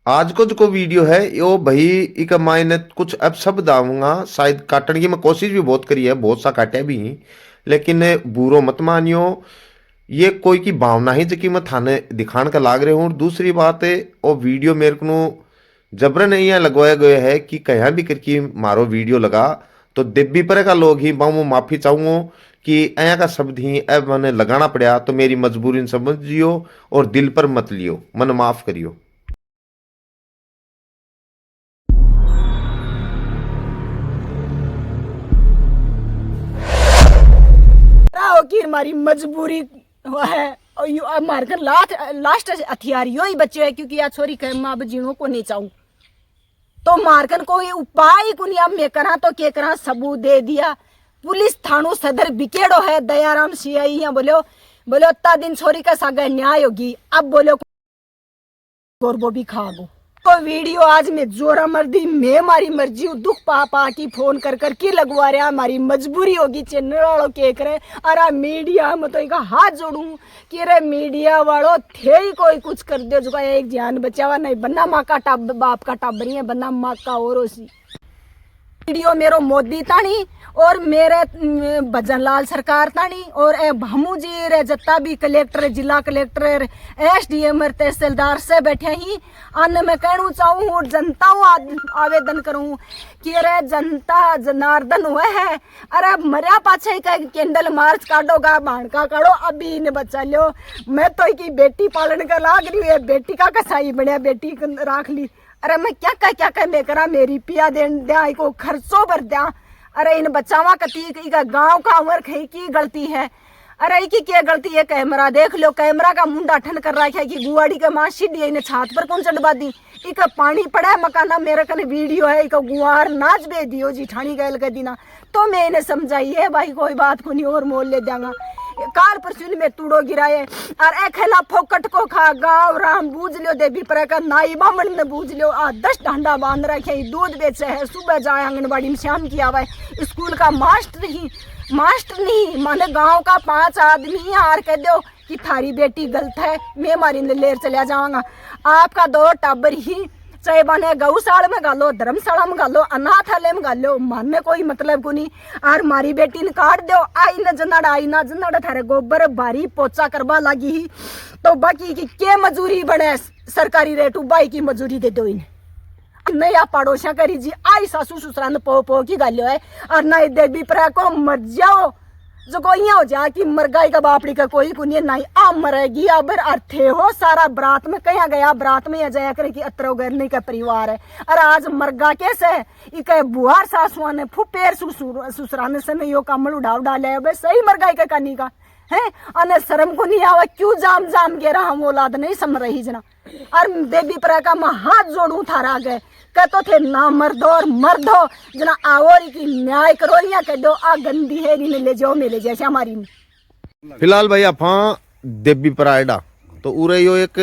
आज को जो वीडियो है यो भाई इक मायने कुछ अब शब्द आऊंगा शायद काटने की मैं कोशिश भी बहुत करी है, बहुत सा काटे भी हैं, लेकिन बुरो मत मानियो। ये कोई की भावना ही जबकि मैं थाने दिखाने का लाग रहे हूँ। और दूसरी बात है वो वीडियो मेरे को जबरन यहाँ लगवाया गया है कि कहीं भी करके मारो वीडियो लगा तो देवी पर का लोग ही बाऊ माफी चाहूंगा कि ऐसा का शब्द ही अब मैंने लगाना पड़ा तो मेरी मजबूरी समझियो और दिल पर मत लियो, मन माफ करियो। कि हमारी मजबूरी हुआ है और यू मारकर लास्ट हथियार यो ही बच्चे है क्योंकि या छोरी कह माँ जीणों को नहीं चाहूं तो मारकर कोई उपाय को नहीं। अब मैं करा तो के करा सबूत दे दिया। पुलिस थानो सदर बिकेड़ो है दयाराम सियाई यहाँ बोलो बोलो इतना दिन छोरी का सागा न्याय होगी। अब बोलो गोरबो भी खागो तो वीडियो आज में जोरा मर्दी मैं मारी मर्जी हूँ दुख पा पा की फोन कर कर की लगवा रहा हमारी मजबूरी होगी चैनल वालों के करे। अरे मीडिया में तो एक हाथ जोड़ू कि रे मीडिया वालों थे ही कोई कुछ कर दो जो एक जान बचावा नहीं बनना माँ का टाब बाप का टाबरी है बनना माँ का और वीडियो मेरो मोदी तानी और मेरे भजन लाल सरकार तानी और भामू जी रे जत्ता भी कलेक्टर जिला कलेक्टर एसडीएम तहसीलदार से बैठे ही अन्न में कहना चाहूँ और जनता आवेदन करूँ कि अरे जनता जनार्दन हुए है। अरे मरिया पाछे का कैंडल मार्च काटोगा भाणका काटो अभी इन्हें बचा लो। मैं तो की बेटी पालन का लाग रही है बेटी का कसाई बढ़िया बेटी राख ली। अरे मैं क्या क्या मैं करा मेरी पिया दे दिया को खर्चो भर दिया। अरे इन बच्चावा कती का गांव का उम्र खई की गलती है। अरे की क्या गलती है कैमरा देख लो कैमरा का मुंडा ठन कर रखा है कि गुआड़ी का मां सीढ़ी इन्हें छात पर कौन चढ़वा दी। इक पानी पड़ा है मकाना मेरे कने वीडियो है इक गुआर नाच दे दियो जी ठाणी गैल के दिना तो मैं इन्हें समझाई है भाई कोई बात को नहीं और मोल ले जाऊंगा। काल परसुन में तूड़ो गिराए और एखेला फोकट को खा गाँव राम बूझ लो देवी पर का नाई बामण ने बूझ लो 10 डंडा बांध रखे दूध बेचे है सुबह जाए आंगनबाड़ी में शाम की आवे स्कूल का मास्टर नहीं माने गांव का 5 आदमी हार कह दो कि थारी बेटी गलत है मैं मारी लेर चला जाऊंगा। आपका 2 टाबर ही चाहे बने गौशाला में गालो धर्मशाला में गालो अनाथालय में गालो मानने कोई मतलब को नहीं। और मारी बेटी ने काट दो आई न जनाड़ा थारे गोबर बारी पोचा करवा लगी ही तो बाकी की के मजूरी बने सरकारी रेट बाई की मजूरी दे दो इन्हें नहीं आप पड़ोसिया करी जी आई सासू ससुरान पो की गालो है और नहीं देवी पर को मर जाओ जो कोई हो जा कि मर गई का बापड़ी का कोई कुनिय नहीं आ मरेगी अब अर्थे हो सारा बरात में कहीं गया बरात में जाया करे कि अतरो गरने का परिवार है। अरे आज मरगा कैसे इक बुआर सासुआ ने फुपेर ससुराने से में यो कमल उड़ा डाले अब सही मरगाई का कनी का है अने शर्म को नहीं आवा क्यों जाम के रहा हम औलाद नहीं सम रही जना। और देवी पर का मैं हाथ जोड़ू थारा गए कहते थे ना मर्दो और मर्दो जना आवोरी की न्याय करो या कह दो आ गंदी है ने ले जाओ मेले जैसे हमारी। फिलहाल भाई आप देवी परायडा तो उरे यो एक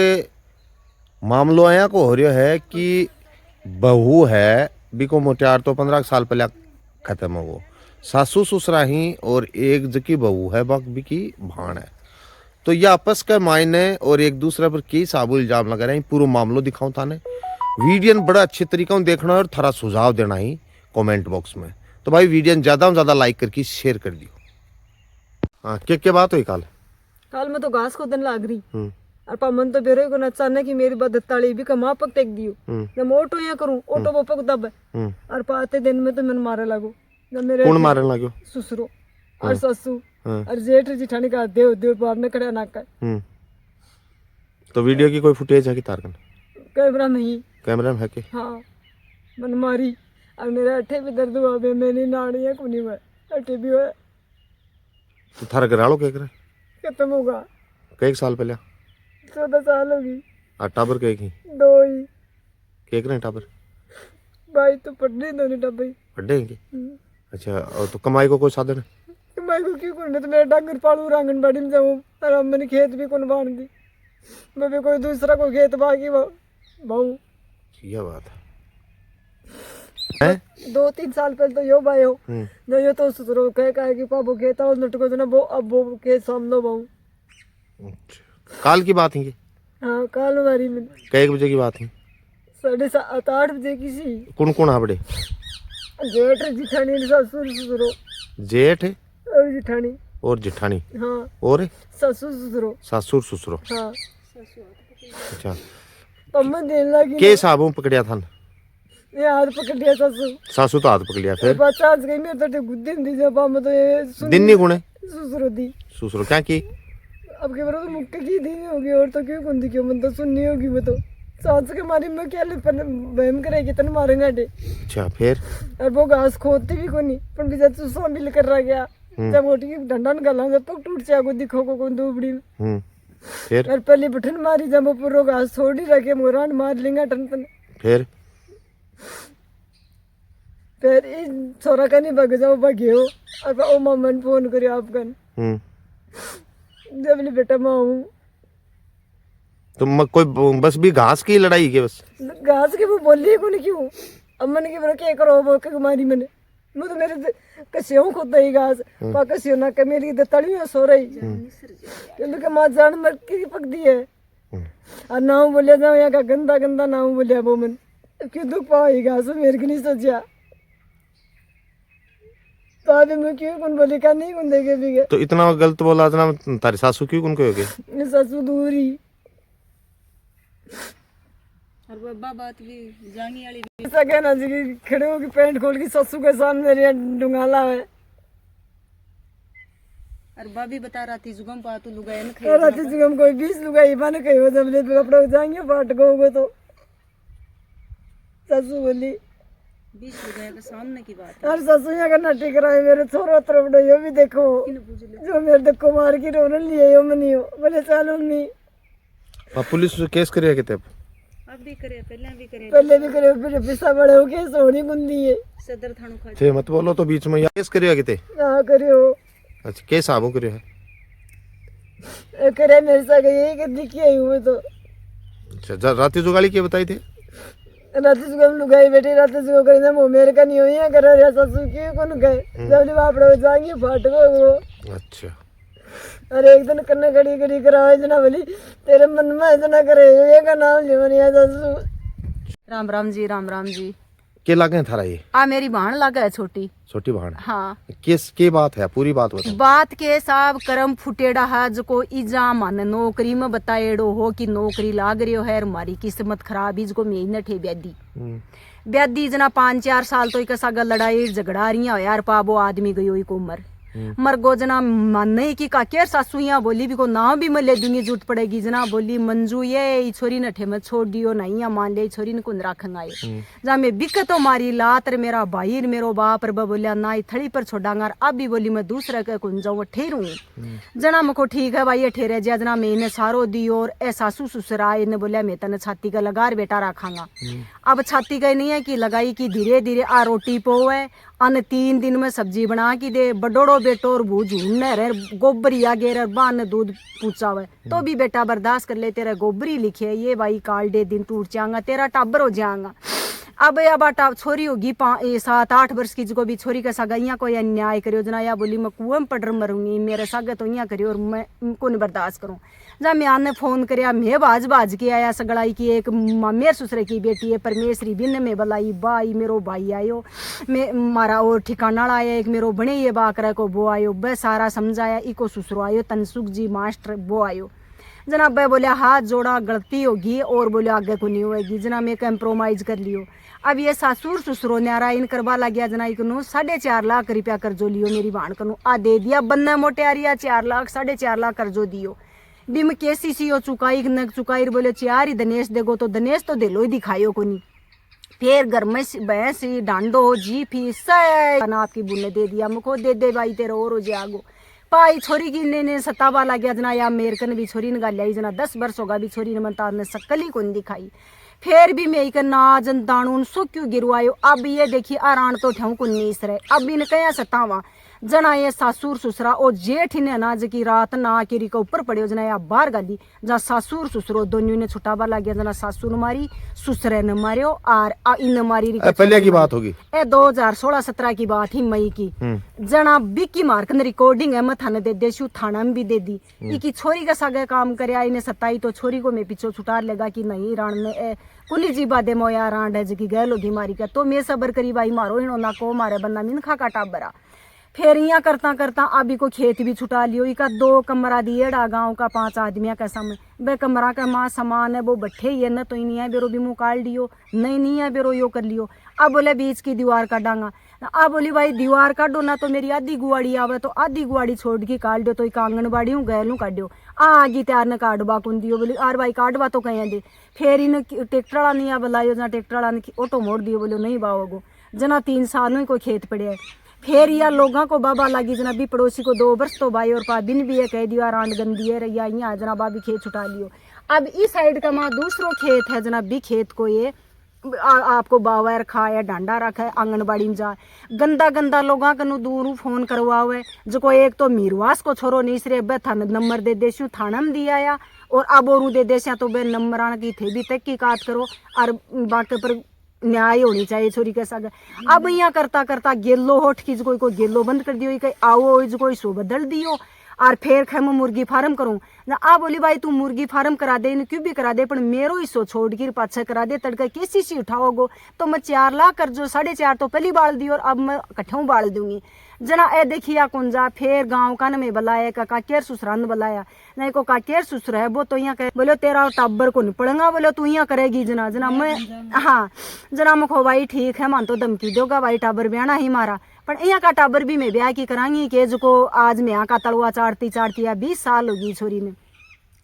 मामलो आया को हो रहा है कि बहू है बिको मोटियार तो 15 साल पहले खत्म हो वो सासू ससुरा ही और एक जकी बहू है बक बिकी भाण है तो ये आपस के मायने और एक दूसरे पर की साबु इल्जाम लगा रहे हैं। पूरा मामलो दिखाऊं थाने वीडियो बड़ा अच्छे तरीका से देखना है और थारा सुझाव देना ही कमेंट बॉक्स में। तो भाई वीडियो ज्यादा से ज्यादा लाइक करके शेयर कर दियो। हाँ क्या बात हुई काल में तो घास खोदन लाग रही और पमन तो बेरो को नचाने की मेरी बदताली भी कमा पक टेक दियो जब मैं ऑटो यहाँ करूँ ऑटो वो पक दब और पाते दिन में तो मैंने मारे लागो जब मेरे कौन मारने लगे ससुरो और ससु और जेठ जेठानी का देव देव बाहर में खड़ा ना कर। तो वीडियो की कोई फुटेज है कि तारकन कैमरा नहीं कैमरा में है कि हाँ मन मारी और मेरे अठे भी दर्द हुआ बे मैंने नाड़ी है कुनी में अठे भी हुआ तो थारा घरालो क्या करे खत्म होगा कई साल पहले 14 साल होगी और टाबर के की 2 ही केक रहे टाबर भाई तो पढ़ने दो नहीं डब्बे पढ़े हैं अच्छा और तो कमाई को कोई साधन है कमाई को क्यों करने तो मेरा डांगर पालू आंगनबाड़ी में जाऊँ और मैंने खेत भी कौन बांध दी मैं कोई दूसरा को खेत बाकी बहु ये बात है 2-3 साल पहले तो यो भाई हो जो यो तो ससुरो कहे कि पापो खेता हो नटको ना वो अब वो खेत सामने बहु काल की बात है ये हाँ काल हमारी में कई बजे की बात है 7:30-8 बजे किसी कौन कौन हाँ बड़े? जेठ जिठानी ससुर ससुरो जेठ और जिठानी और जेठानी हाँ और ससुर ससुरो सासुर ससुरो। हाँ अच्छा, पम्मन देने लगी के साबों पकड़िया था? ये हाथ पकड़ लिया सासू सासू तो हाथ पकड़ लिया, फिर बच्चा आज गई मेरे तो गुद्दे दी जब हम तो ये दिन नहीं गुणे ससुरो दी ससुरो क्या की? अब के बार तो मुक्के की दी होगी और तो क्यों कुंदी क्यों मन तो सुननी होगी वो तो सांस के मारी में क्या बहम करेगी तन मारेंगे डे। अच्छा, फिर और वो घास खोदती भी कोनी पर भी जब चूसा मिल कर रह गया जब मोटी की डंडा निकाला जब तक टूट जाएगा दिखो को कौन दुबड़ी में। फिर और पहले बठन मारी जब वो पूरा घास छोड़ ही रखे मोरान मार लेंगे टन टन। फिर इस छोरा का नहीं भग जाओ भगे हो और ओ मम्मन फोन करियो आप कन जब ले बेटा माँ हूँ तो कोई बस भी घास की लड़ाई के बस घास के वो बोली को नहीं क्यों अम्मन के बरो क्या करो वो के मारी मैंने मैं तो मेरे कसियों को दई घास पा कसियों ना के मेरी दतड़ी में सो रही क्योंकि के मां जान मर की पक दी है और ना बोले जाओ यहाँ का गंदा गंदा ना बोले वो मन क्यों दुख पाई घास मेरे को नहीं सोचा तो अभी मैं क्यों कौन बोली का नहीं कौन देखे भी तो इतना गलत बोला इतना तारी सासू क्यों कौन कहोगे? सासू दूरी और बब्बा बात भी जानी वाली ऐसा कहना जी कि खड़े होगी पैंट खोल की ससु के सामने मेरे डुंगाला है और बाबी बता रहा थी जुगम पा तू लुगाई न और रात जुगम कोई 20 लुगाई बन कही हो जब ले कपड़े जाएंगे फाट गए तो ससु बोली 20 लुगाई के सामने की बात और ससु यहाँ का नटी कराए मेरे छोरो तरफ ये भी देखो जो मेरे देखो मार की रोने लिए हो मनी हो बोले चलो नहीं पुलिस केस करिए कितने अब भी करे पहले भी करे फिर पिसा बड़े हो के सोनी बुंदी है सदर थानो खा थे मत बोलो तो बीच में केस करिए कितने? हाँ करियो। अच्छा, केस आबो करियो है करे मेरे साथ यही कि दिखी आई हुए तो। अच्छा, राती जुगाली क्या बताई थे? राती जुगाम लुगाई बेटी राती जुगाम करें वो मेरे का नहीं हुई है करे रे ससु की कौन गए जब बापड़े जाएंगे फाट गए वो। अच्छा, अरे एक दिन करने खड़ी खड़ी कराओ इतना बोली तेरे मन में इतना करे ये का नाम लिया ससु। राम राम जी राम राम जी। के लागे थारा ये? आ मेरी बहन लागे है छोटी छोटी बहन। हाँ, किस के बात है? पूरी बात बताओ। बात के साहब कर्म फुटेड़ा है जो इजा मन नौकरी में बताएड़ो हो कि नौकरी लाग रही है हमारी किस्मत खराब इसको महीने ठे ब्यादी ब्यादी जना 5-4 साल तो एक सागा लड़ाई झगड़ा रही है यार पाबो आदमी गई को मर गो जना मन नहीं की काकेर सासू यहाँ बोली भी को नाम भी मैं ले दूंगी जूट पड़ेगी जना बोली मंजू ये छोरी नठे में छोड़ दियो नहीं या मान ले छोरी ने कुन रखेंगा ये जा मैं बिक तो मारी लात मेरा भाई मेरो बाप रे बोलिया ना थड़ी पर छोड़ांगा अब भी बोली मैं दूसरे के कुन जाऊँ ठेरू जना मको ठीक है भाई ये ठेरे जा जना मैं इन्हें सारो दियो और ए सासू ससुरा इन्हें बोलिया मैं तने छाती का लगार बेटा रखांगा अब छाती का नहीं है कि लगाई कि धीरे धीरे आ रोटी पोवे अन 3 दिन में सब्जी बना की दे बडोड़ो बेटो और भू झूमने रहे गोबरी आगे रे बान दूध पूछावे तो भी बेटा बर्दाश्त कर ले तेरा गोबरी लिखे ये भाई काल दे दिन टूट जाएगा तेरा टाबर हो जाएगा। अब या बाटा छोरी होगी 7-8 वर्ष की जो भी छोरी का सगाइयाँ को या न्याय करियो जना या बोली मैं कुएं पड़ मरूंगी मेरे सागे तो यहाँ करियो और मैं को नहीं बर्दाश्त करूँ जब मैं आने फोन कर मैं बाज के आया सगड़ाई की एक मेरे ससुरे की बेटी है परमेश्वरी बिन में बलाई बाई मेरो भाई आयो मैं मारा और ठिकाना आया एक मेरो बने ये बाकरा को वो आयो बे सारा समझाया इको ससुरो आयो तनसुख जी मास्टर वो आयो जना बे बोलिया हाथ जोड़ा गलती होगी और बोले आगे को नहीं होगी जना मैं कंप्रोमाइज कर लियो। अब ये सासुर ससुरो न्यारा इन करवा लग गया जना इकनू 4.5 लाख रुपया कर्जो लियो मेरी भाण कनू आ दे दिया बन्ना मोटे आरिया 4 लाख 4.5 लाख कर्जो दियो बिम केसीसी हो चुकाई न चुकाई बोले 4 ही दनेश देगो तो दनेश तो दिलो ही दिखायो को नहीं फिर घर में भैंस डांडो जी फीस आपकी बुने दे दिया मुखो दे भाई तेरा और हो जागो पाई छोरी की ने सतावा लग गया जना या मेरे कन भी छोरी ने गालिया जना 10 वर्ष होगा भी छोरी ने मनता ने सकल ही कौन दिखाई फिर भी मैं इका नाजन दाणून सो क्यों गिरवायो अब ये देखिए आरान तो ठेऊ को नीस रहे अब इन कया सतावा जना ये सासुर ससुरा ओ जेठ ने ना जकी रात ना केरी के ऊपर पड़ियो जना या बाहर गाली जहाँ सासुर ससुरो दोनों ने छुटावा लग गया जना सासुर मारी ससुरे ने मारियो और इन मारी पहले की बात होगी ए 2016-17 की बात ही मई की जना बिक्की मार्कन रिकॉर्डिंग है मैं थाने दे देशु थाना में भी दे दी इकी छोरी का सागे काम करे इन्हें सताई तो छोरी को मैं पीछे छुटार लेगा कि नहीं राण में कुली जी बादे मोया रांड है जकी गैल होगी मारी का तो मैं सबर करी भाई मारो इनो ना को मारे बन्ना मिन खा का टाबरा फिर यहाँ करता करता अभी को खेत भी छुटा लियो इका 2 कमरा दिएड़ा गाँव का 5 आदमिया का समय बे कमरा का माँ सामान है वो बट्ठे ही है न तो ही नहीं है बेरो भी मुँह काट लियो नहीं है बेरो यो कर लियो अब बोले बीच की दीवार काटांगा अब बोली भाई दीवार काटो ना तो मेरी आधी गुआड़ी आवे तो आधी गुआड़ी छोड़ के काट दो तो एक आंगनबाड़ी हूँ गैलू काटो आगी तैयार न काटवा कुन दियो बोली आर भाई काटवा तो कहीं दे फिर इन ट्रैक्टर वाला नहीं आ बुलायो जना ट्रैक्टर वाला ने ऑटो मोड़ दियो बोलो नहीं बावगो जना 3 साल में कोई खेत पड़े है फिर या लोगों को बाबा लगी जना भी पड़ोसी को 2 वर्ष तो भाई और पाबिन भी है कह दिया रांड गंदी है या यहाँ जना बाबी खेत छुटा लियो अब इस साइड का माँ दूसरो खेत है जना भी खेत को ये आपको बावा रखा है डांडा रखा है आंगनबाड़ी में जा गंदा गंदा लोगों का दूर फोन करवाओ जो को एक तो मीरवास को छोरो नहीं सरे बे थाना नंबर दे देशु थाना में दिया या और अब और दे देशा तो बे नंबर आने की थे भी तक की काट करो और बाकी पर न्याय होनी चाहिए छोरी के साथ अब यहाँ करता करता गेलो होठ की कोई को गेलो बंद कर दियो कहीं आओ जो कोई सो बदल दियो और फिर खे मैं मुर्गी फार्म करूँ ना आ बोली भाई तू मुर्गी फार्म करा दे क्यों भी करा दे पर मेरो हिस्सो छोड़ के पाछा करा दे तड़का किसी से उठाओगो तो मैं 4 लाख कर जो 4.5 तो पहली बाल दी और अब मैं इकट्ठों बाल दूंगी जना ए देखिया कुंजा फिर गाँव का न में बुलाया का काकेर ससुरा ने बुलाया नहीं को काकेर ससुरा है वो तो यहाँ कहे बोलो तेरा टाबर को नहीं पड़ेगा बोलो तू यहाँ करेगी जना जना मैं हाँ जना मुखो भाई ठीक है मान तो धमकी दोगा भाई टाबर ब्याना ही मारा पर यहाँ का टाबर भी मैं ब्याह की करांगी के जो आज मैं यहाँ का तलवा चाटती चाटती 20 साल होगी छोरी ने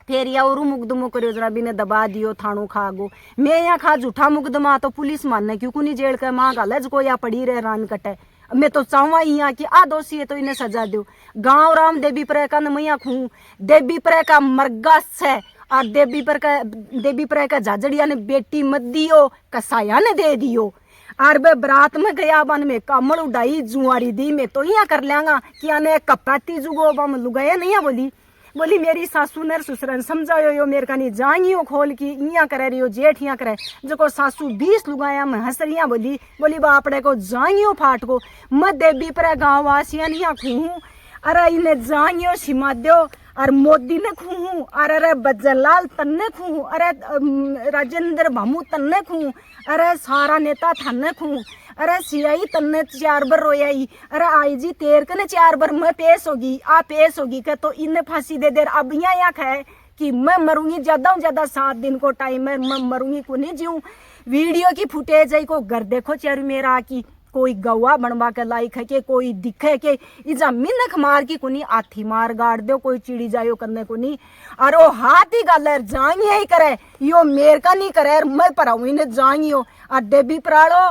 फिर या और मुकदमो करो जरा भी ने दबा दियो थानो खा गो मैं यहाँ खा झूठा मुकदमा तो पुलिस मानने क्यों नहीं जेल का माँ गालज को या पड़ी रहे रान कटे मैं तो चाहवा यहाँ की आ दोषी है तो इन्हें सजा दो गाँव राम देवी पर का मैया खू देवी पर का मरगा है और देवी पर का झाझड़िया ने बेटी मत दियो कसाया ने दे दियो और बे बरात में गया बन में कमल उड़ाई जुआरी दी मैं तो यहाँ कर लेंगा कि आने कपाती जुगो बम लुगाया नहीं बोली मेरी सासू ने ससुरन समझायो यो मेरे का नहीं जाइयो खोल की यहाँ करे रही हो जेठ यहाँ करे जो को सासू 20 लुगाया मैं हंसरिया बोली बापड़े को जाइयो फाट को मैं देवी पर गाँव वासिया नहीं खू अरे इन्हें जाइयो सिमा दो और मोदी ने खू अरे बज्जरलाल तन्ने खू अरे राजेंद्र भामू तन्ने खू अरे सारा नेता थाने खू अरे सियाई तन्ने 4 बार रोयाई अरे आई जी तेर कने 4 बार मैं पेश होगी के तो इन्हें फांसी दे देर अब यहाँ है कि मैं मरूंगी ज्यादा 7 दिन को टाइम है मैं मरूंगी को नहीं जीऊँ वीडियो की फुटेज है को घर देखो चारू मेरा की कोई गवा बनवा के लाइक है के कोई दिखे के इजा मिनख मार की कुनी आथी मार गाड़ दो कोई चिड़ी जायो करने को नहीं और वो हाथ ही गालर जाइए ही करे यो मेर का नहीं करे मैं पराऊ इन्हें जाइयो और देवी प्राड़ो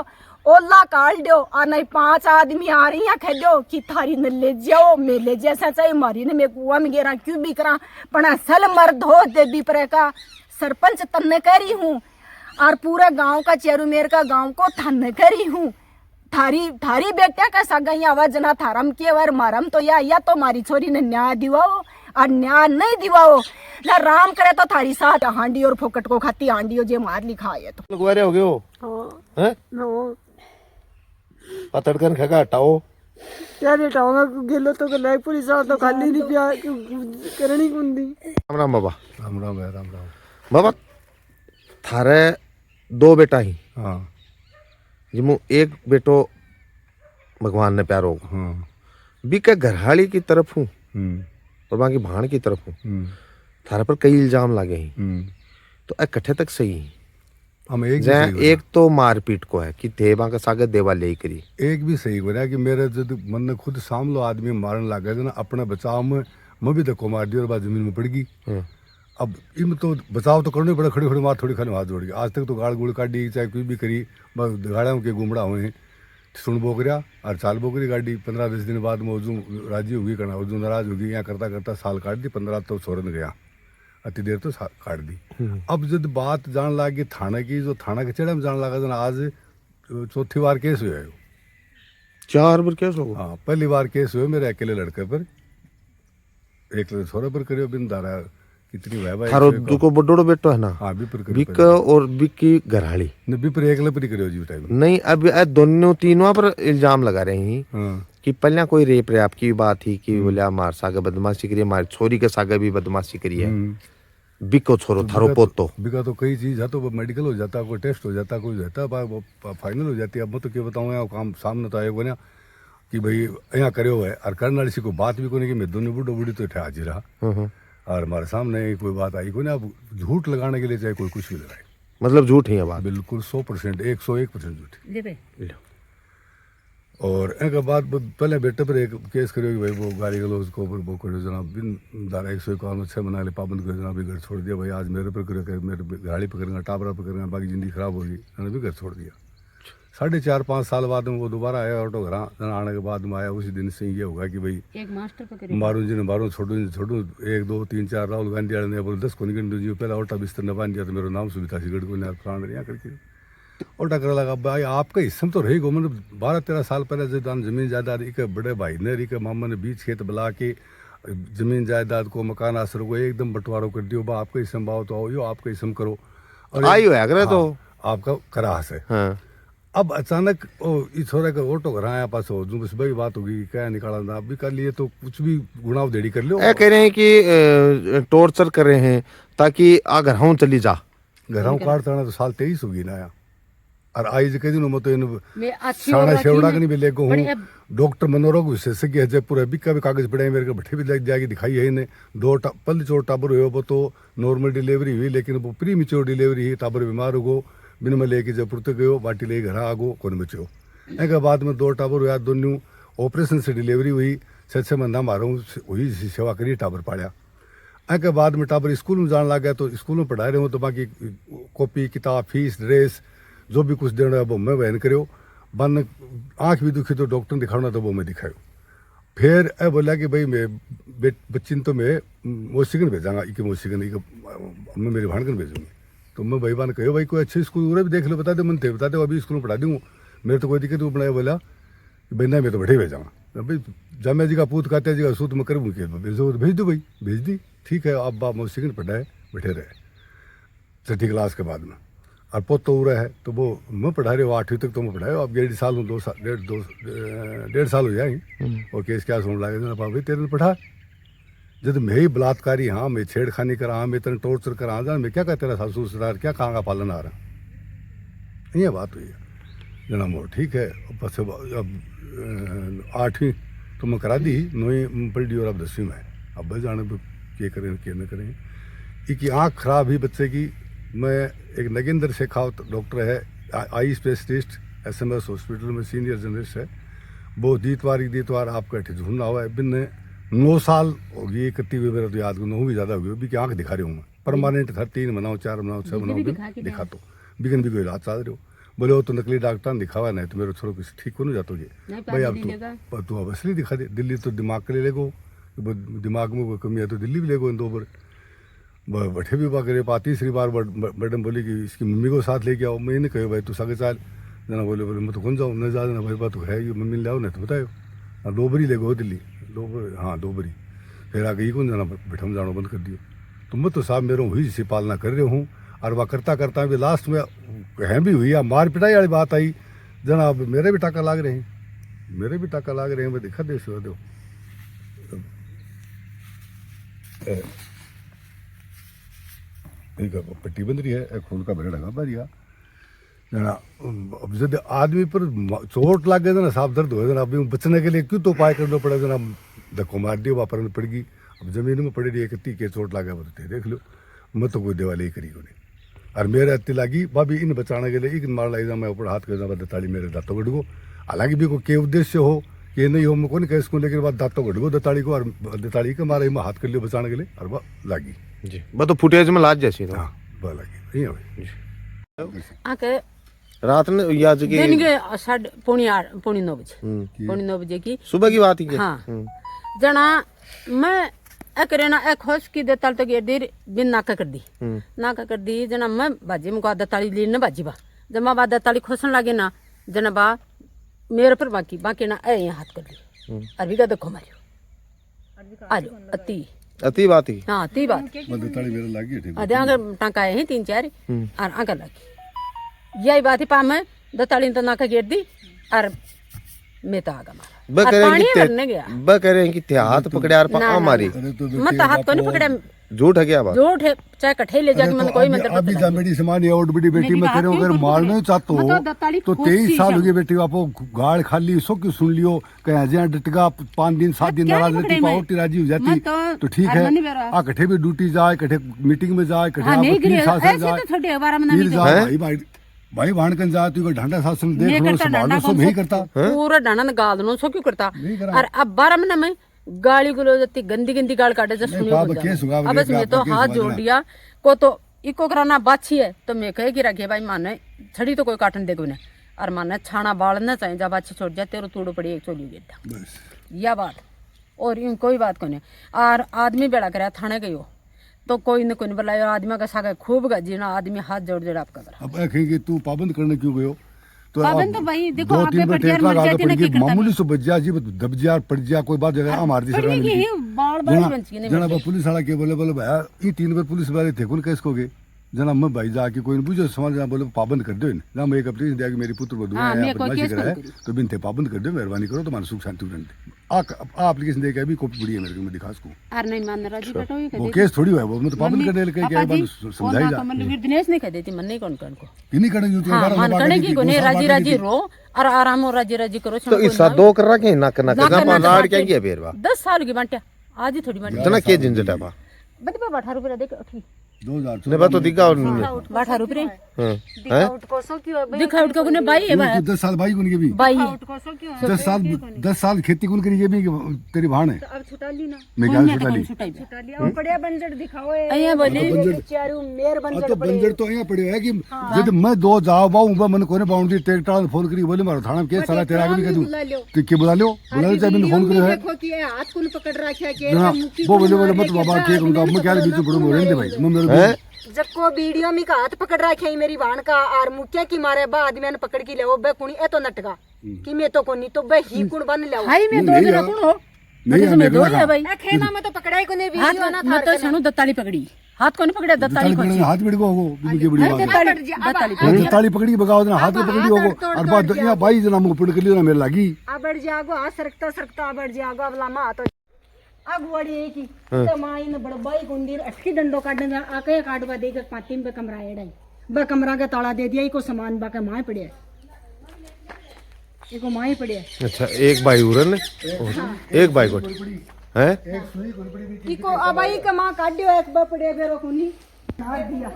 ओला काट दो और नहीं 5 आदमी आ रही हैं खेदो कि थारी न ले जाओ मैं ले जैसा चाहिए मारी ने मैं कुआ में गिरा क्यों भी करा पना सल मर्द हो देवी पर का सरपंच तन्ने करी हूँ और पूरे गाँव का चेरू मेर का गाँव को थन्ने करी हूँ थारी बेटा का सगाई आवाज जना थारम के वर मारम तो या तो मारी छोरी ने न्याय दिवाओ और न्याय नहीं दिवाओ ना राम करे तो थारी साथ हांडी और फोकट को खाती हांडी हो जे मार लिखा है तो लगवारे हो गए हो हैं पतड़ कर खगा हटाओ क्या हटाऊंगा गेलो तो लाइक पुलिस तो खाली नहीं पिया करनी कुंदी राम राम बाबा राम बाबा थारे 2 बेटा ही हाँ जिमु एक बेटो भगवान ने प्यारो हाँ बीके घरहाली की तरफ हूँ और बाकी भाण की तरफ हूँ थारे पर कई इल्जाम लागे ही तो इकट्ठे तक सही हम एक तो मारपीट को है कि देवा का सागर देवा ले करी एक भी सही हो रहा कि मेरे जब मन ने खुद सामलो आदमी मारन लग गया ना अपने बचाव में मैं भी धक्को मार दिया और बाद जमीन में पड़ गई अब इम तो बचाव तो करना ही पड़ा खड़े खड़े मार थोड़ी खाने हाथ जोड़ गया आज तक तो गाड़ गुड़ काटी चाहे कुछ भी करी बस गाड़ियों के घूमड़ा हुए सुन बोकरिया और चाल बोकरी गाड़ी 15-20 दिन बाद में उजू राजी होगी करना उजू नाराज होगी यहाँ करता करता साल काट दी 15 तो छोड़न गया अति देर तो काट दी अब जब बात जान लगी थाना की जो थाना के चेड़ा में जान लगा आज 4थी बार केस हुआ है 4 बार केस हो गया। हाँ पहली बार केस हुए मेरे अकेले लड़के पर, एक छोरे पर करियो बिन धारा कितनी वह भाई थारो दुको बड़ो बेटो है ना, हाँ बिपर करियो बिक और बिक की घरवाली ने बिपर एकले पर ही करियो जी टाइम। नहीं, अब ये दोनों तीनों पर इल्जाम लगा रहे हैं हाँ कि पहले कोई रेप रैप की बात थी कि बोले हमारे सागे बदमाशी करी है, हमारी छोरी के सागे भी बदमाशी करी है। बिको छोरो थारो पोतो बिका तो कई चीज है, तो मेडिकल हो जाता, कोई टेस्ट हो जाता, कोई जाता फाइनल हो जाती है। अब मैं तो क्या बताऊँ यहाँ काम सामने तो आएगा ना कि भाई यहाँ करो है और करने वाली को बात भी कोई कि मैं दोनों बूढ़ो बूढ़ी तो हाजिर रहा और हमारे सामने कोई बात आई कोई ना। अब झूठ लगाने के लिए चाहे कोई कुछ भी लगाए, मतलब झूठ ही है बात। बिल्कुल 100% 101% झूठ। ले बे और एक बात पहले बेटे पर एक केस करियो कि भाई वो गाली गलौज को वो करो जनाब बिन धारा 151 6 मना ले पाबंद करो जनाब, घर छोड़ दिया भाई। आज मेरे पर करो, मेरे गाड़ी पर करेंगे, टाबरा पर करेंगे, बाकी जिंदगी खराब होगी, मैंने भी घर छोड़ दिया। 4.5-5 साल बाद में वो दोबारा आया ऑटो घर आने के बाद में आया। उसी दिन से ये होगा कि भाई एक मास्टर पे मारूं जी ने मारूं, छोड़ू 1 2 3 4 राहुल गांधी वाले ने बोले 10 को निकल जी पहला ऑटा बिस्तर न बांध दिया तो मेरा नाम सुविधा सिगड़ को प्राण यहाँ करके ऑटा कर लगा। भाई आपका हिस्सा तो रही गो, मतलब 12-13 साल पहले जो दान जमीन जायदाद एक बड़े भाई ने एक मामा ने बीच खेत बुला के जमीन जायदाद को मकान आसर को एकदम बंटवारा कर दियो। बा आपका हिस्सा बाओ तो आओ, यो आपका हिस्सा करो और आई हुआ अगर तो आपका करास है। हाँ। अब अचानक इस छोरे का ऑटो घर आया पास हो जो सुबह की बात होगी क्या निकाला था अभी कर लिए तो कुछ भी गुनाह देड़ी कर लो। कह रहे हैं कि टॉर्चर कर रहे हैं ताकि घर हूँ चली जा, घर काटता तो साल 23 होगी ना आया और आई जे दिन मत मैं अच्छी साना शेवड़ा के नहीं भी लेको हूँ डॉक्टर मनोरोग विशेषज्ञ है जयपुर है बिका भी कागज पड़े मेरे को भट्टे भी लग जाएगी दिखाई है इन्हें 2 पल चोट टाबर हुए वो तो नॉर्मल डिलीवरी हुई लेकिन वो प्री मिच्योर डिलीवरी ही टाबर बीमार हो गो बिन में लेके जयपुर तक गयो बाटी ले घर आगो कौन बचो। एक बाद में 2 टाबर हुआ दोनों ऑपरेशन से डिलीवरी हुई 6 महीना मारो हुई सेवा करी टाबर पाया। एक बाद में टाबर स्कूल में जाने लग गया तो स्कूल में पढ़ा रहे हो तो बाकी कॉपी किताब फीस ड्रेस जो भी कुछ देना है वो मैं बहन करो। बन आँख भी दुखी तो डॉक्टर दिखाना तो वो मैं दिखायो। फिर ए बोला कि भाई मैं बच्ची तो मैं मोसिगन भेजागा इके मोसिगन मैं मेरी भाणगन भेजूंगी। तो मैं भाई बहन कहो भाई कोई अच्छे स्कूल उरे भी देख लो बता दे मन थे बता दे अभी स्कूल में पढ़ा दूँ मेरे तो कोई दिक्कत वो बनाया। बोला कि भाई नहीं मैं तो बैठे भेजाऊँगा भाई जामिया जी का पूत कात्या जी का सूत मैं करूँ भेजो भेज दो भाई भेज दी ठीक है। अब बाप मोसिगन पढ़ाए बैठे रहे 6ठी क्लास के बाद में और पोत तो उड़ा है तो वो मैं पढ़ा रहे हो 8वीं तक तो मैं पढ़ाए। अब 1.5 साल में 1.5 साल हो जाए और केस क्या सुन लगे ना भाई तेरे ने पढ़ा जब मैं ही बलात्कारी हाँ मैं छेड़खानी करा हाँ मैं तेरे टॉर्चर करा जान मैं क्या कहता तेरा सासू ससुराल क्या कहाँ का पालन आ रहा ये बात हुई है जना मोर ठीक है। बस अब 8वीं तो मैं करा दी 9वीं पढ़ दी और अब 10वीं में अब बस जाने क्या करें क्या न करें। इसकी आँख खराब ही बच्चे की। मैं एक नगेंद्र शेखावत डॉक्टर है आई स्पेशलिस्ट SMS हॉस्पिटल में सीनियर जर्नलिस्ट है वो दीतवार आपका ढूंढना हुआ है बिन 9 साल होगी इकट्ठी हुई मेरा तो याद 9 भी ज़्यादा होगी अभी की आँख दिखा रही हूँ मैं परमानेंट था 3 महीना 4 महीना 6 महीना दिखा तो बिगन भी कोई इलाज चाह रहे हो बोले वो तो नकली डॉक्टर दिखावा नहीं तो मेरे छोरो किसी ठीक को नहीं जाता ये भाई अब तू अब असली दिखा दे दिल्ली तो दिमाग के लिए ले गो दिमाग में कोई कमी है तो दिल्ली भी ले गो इन 2 बार बैठे भी बात करे 3री बार मैडम बोली कि इसकी मम्मी को साथ लेके आओ। मैं नहीं कहो भाई तू सगे चाल जना बोले मैं तो कौन जाऊँ न जा देना भाई बात तो है ये मम्मी ले आओ नहीं तो बताओ 2 बारी ले गो दिल्ली 2 बार हाँ 2 बारी फिर आगे ये कौन जाना बैठम जाना बंद कर दियो। तो मैं तो साहब मेरे हुई जिसकी पालना कर रहे हूँ और वह करता भी लास्ट में हैं भी हुई मार पिटाई वाली बात आई जना अब मेरे भी टाका लाग रहे हैं मैं दिखा दे सो दो पट्टी बंद रही है खून का भरे लगा बढ़िया जना। अब जब आदमी पर चोट लग गया ना साफ दर्द हो अभी बचने के लिए क्यों तो उपाय करना पड़ा जना धक्को मार दियो वापर पड़गी अब जमीन में पड़ी रही है कितनी के चोट लगा बताते देख लो मैं तो कोई देवाली करी को नहीं और मेरे अति लगी भाभी इन बचाने के लिए मार लगी मैं ऊपर हाथ कर दताली मेरे दांतों गढ़ को हालांकि भी कोई उद्देश्य हो कि नहीं हो मैं कौन कह इसको लेकिन बाद दांतों गढ़ को दताली को और दताली के मारे मैं हाथ कर लियो बचाने के लिए और वह लगी जी वो तो फुटेज में लाज जैसी हाँ वह लगी आके रात ने या जगह दिन के 9:30 बजे 9:30 बजे की सुबह की बात ही क्या। हाँ जना मैं ना एक होश की दताल तो देर बिन नाका कर दी जना मैं बाजी मुका दताली ली न बाजी बा जब मैं दताली खोसन लागे ना जना बा मेरे पर बाकी बाकी ना ए यहाँ हाथ कर लियो अरबी का देखो मारियो आ जाओ अति अति बात ही हाँ अति बात दत्ताली मेरे लागी ठीक अदे अगर टांका है 3-4 और आकर लगी यही बात है पा मैं दताली तो नाका गेट दी और मैं तो आगा मारा और पानी भरने गया करें कि ते हाथ पकड़े यार पा मारी मत हाथ को नहीं पकड़े झूठ है क्या बात झूठ है चाहे कठे ले जाके मन कोई मंदिर अभी जा मेरी समान और बड़ी बेटी में तेरे अगर मारना चाहतो हो तो 23 साल हो गए बेटी आपको गाड़ खाली सो क्यों सुन लियो कहीं अजय डटका 5 दिन 7 दिन नाराज रहती पावटी राजी हो जाती तो ठीक है आ कठे भी ड्यूटी जाए कठे मीटिंग में जाए कठे आप 3 साल से जाए भाई भाई वाणकन जा तू ढांडा शासन देख लो संभालो सब नहीं करता पूरा डांडा गाल दो सो क्यों करता और अब 12 महीने में गाली गुलो जती गंदी गंदी गाल काटे जब सुनियो अब बस मैं तो हाथ जोड़ दिया को तो इको कराना बाछी है तो मैं कहे कि रखे भाई माने छड़ी तो कोई काटन देगो ने और माने छाना बालना चाहिए जब बाछी छोड़ जाए तेरे तूड़ो पड़ी एक चोली गेटा यह बात और यूं कोई बात को नहीं और आदमी बेड़ा करे थाने गयो तो कोई न कोई बुलायो आदमी का सागे खूब गजी ना आदमी हाथ जोड़ जोड़ आपका करा अब कहेंगे तू पाबंद करने क्यों गयो तो पाबंद तो भाई देखो दो आप तीन पे बटे मर जाती ना की मामूली सो बच जा जी दब जा पड़ जा कोई बात जगह हमार दी सरकार ने बाल बाल बंची नहीं जना पुलिस वाला के बोले बोले भाई ये 3 बार पुलिस वाले थे कौन कैस को गए जना मैं भाई जाके कोई बुझो समाज जा बोले पाबंद कर दो ना मैं एक अपनी दिया कि मेरी पुत्र बधू है बदमाशी करा है तो बिन थे पाबंद कर दो मेहरबानी करो तुम्हारा सुख शांति रहने आ एप्लीकेशन दे के अभी कॉपी पड़ी है मेरे को मैं दिखा उसको और नहीं मान राजी बेटा वो केस थोड़ी है वो मैं तो पाबंद करने के क्या बात समझाई जा मतलब दिनेश नहीं कह देती मन नहीं कौन कौन को इन्हीं करने जो हाँ मन करने की कोने राजी राजी रो और आराम हो राजी राजी करो तो इस दो कर रखे ना करना करना लाड़ क्या किया बेरवा 10 साल की बांटिया आज ही थोड़ी बांटिया इतना के झंझट है बा बट पे 18 रुपया देख उठी 2000 ने बात तो दिखा और 18 रुपया हैं दिखा उठ को ने भाई है भाई 10 साल भाई कौन के भी भाई 10 साल खेती कौन करी ये भी तेरी भाण है अब छुटा ली ना मैं क्या छुटा ली छुटा लिया और बढ़िया बंजर दिखाओ अయ్యా बोले चारू मेर बंजर तो बंजर तो यहाँ पड़े है कि जब मैं 2 जाओ बाऊ मन कोने बाउंड्री ट्रैक्टर फोन करी बोले मारो थाना केस साला तेरा आगे भी कह दूं तो के बुला लो चाहे मैंने फोन करे है देखो कि ये हाथ कौन पकड़ रखा के वो बोले मत बाबा के कहूंगा मैं क्या बीच में पड़ूं रहने दे भाई मैं मेरे जब को वीडियो में का हाथ पकड़ रखे है मेरी वाण का और मुक्या की मारे बा आदमी ने पकड़ के ले बे कुणी ए तो नटका कि मैं तो कोनी तो बे ही कुण बन ले भाई मैं दो दिन कौन हो नहीं मैं दो है भाई ए खेना में तो पकड़ाई कोने हाथ वीडियो ना मैं तो सुनो दत्ताली पकड़ी हाथ को नहीं पकड़े दत्ताली को हाथ बिड़ को होगो की बड़ी बात दत्ताली दत्ताली पकड़ी बगाओ ना हाथ में पकड़ी होगो और बात यहाँ भाई जना मुझे पकड़ के लियो ना मेरे लागी आ बढ़ जागो हाथ सरकता बढ़ जागो अब लामा तो अगवाड़ी है की तो माई ने बड़ बाई गुंडीर अटकी डंडो काटने जा आके काटवा दे के पाती में कमरा एड़ाई बे कमरा के ताला दे दिया इको सामान बाके माए पड़े इको माए पड़े अच्छा एक भाई उरन एक भाई को हैं इको अबाई के मां काट दियो एक बा पड़े बेरो कोनी काट दिया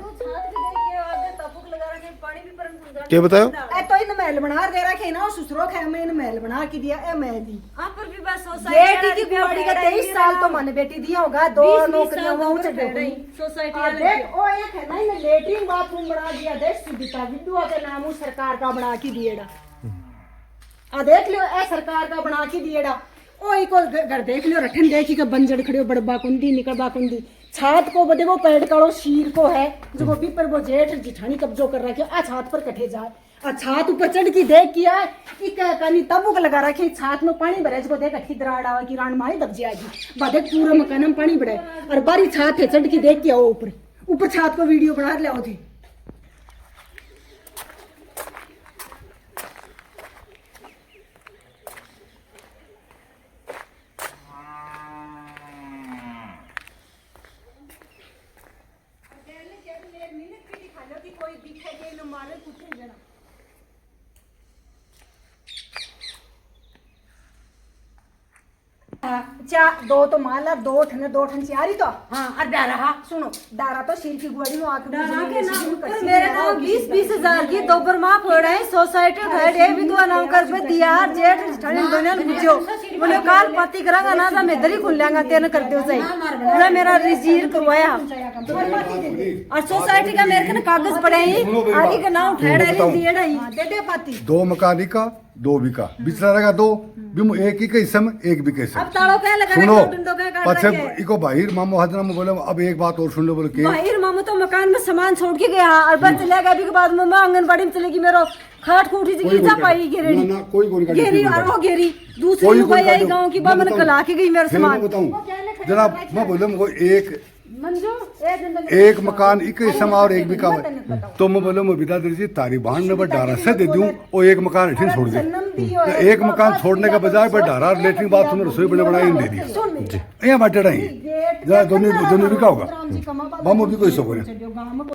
क्या बताओ ए तो इन महल बना दे रखे ना ससुरो खे में इन महल बना के दिया ए मैं दी आप पर भी बस बेटी की बुआड़ी का 23 साल तो मन बेटी दिया होगा 2 नौकरियां वो चढ़े गई सोसाइटी देख ओ एक है ना इन लेटरिन बाथरूम बना दिया देख सुविधा विद्युआ के नाम सरकार का बना के दिएड़ा आ देख लियो ए सरकार का बना के दिएड़ा ओ इको घर देख लियो रठन देखी के बंजड़ खड़ियो बड़बा कुंदी निकलबा कुंदी छात को बदे वो पेड़ कालो शीर को है जो पीपर वो जेठ जिठानी कब्जो कर रखे आ छात पर कटे जाए और छात ऊपर चढ़ की देख किया इक कनी तबुक लगा रखे छात में पानी भरे जो देख अठी दराड़ आवे की रान माई दब जाएगी बादे पूरा मकान में पानी भरे और बारी छात है चढ़ की देख किया वो ऊपर छात को वीडियो बना ले आओ थी चा 2 तो माला 2 ठन चारी तो हां और डारा सुनो डारा तो सिर की गुआड़ी में आके डारा के नाम पर मेरे नाम 20-20 हजार की दोबर माफ हो रहे सोसाइटी घर है विधवा नाम कर पे दिया जेठ ठंडी दुनिया बुझो बोले काल पाती करांगा ना तो मैं दरी खुल लेंगा तेन कर दियो सही पूरा मेरा रजिस्टर करवाया और सोसाइटी का मेरे कने कागज पड़े हैं आगे का नाम उठाड़ा ले दिएड़ा ही दे दे पाती 2 मकान का 2 बिका बिचरा रहेगा 2 बिम एक ही के हिस्से एक भी कैसे अब तालो कह लगा सुनो डंडो कह काट पछे इको बाहिर मामो हाजरा में बोले अब एक बात और सुन लो बोले के बाहर मामू तो मकान में सामान छोड़ के गया और बस चले गया अभी के बाद में मैं आंगनबाड़ी में चलेगी मेरो खाट खूटी जी कोई जा कोई पाई ना, गिरेड़ी ना, कोई कोई गाड़ी गिरी नहीं और वो गिरी दूसरी कोई लुगाई कोई आई गाड़ी- गांव की मैं बाबा ने बताऊं। कला के गई मेरे फिर मैं सामान बताऊं जनाब, मैं बोला मुझको एक मकान एक हिस्सा में और एक बिका हुआ है। तो मैं बोला मैं बिता दे तारी बांध में डारा से दे दूं और एक मकान हेठिन छोड़ दे। तो एक मकान छोड़ने के बजाय पर डारा लेटरिन बाथरूम रसोई बने बनाई दे दी यहाँ बाटे रही दोनों बिका होगा बामू भी कोई सो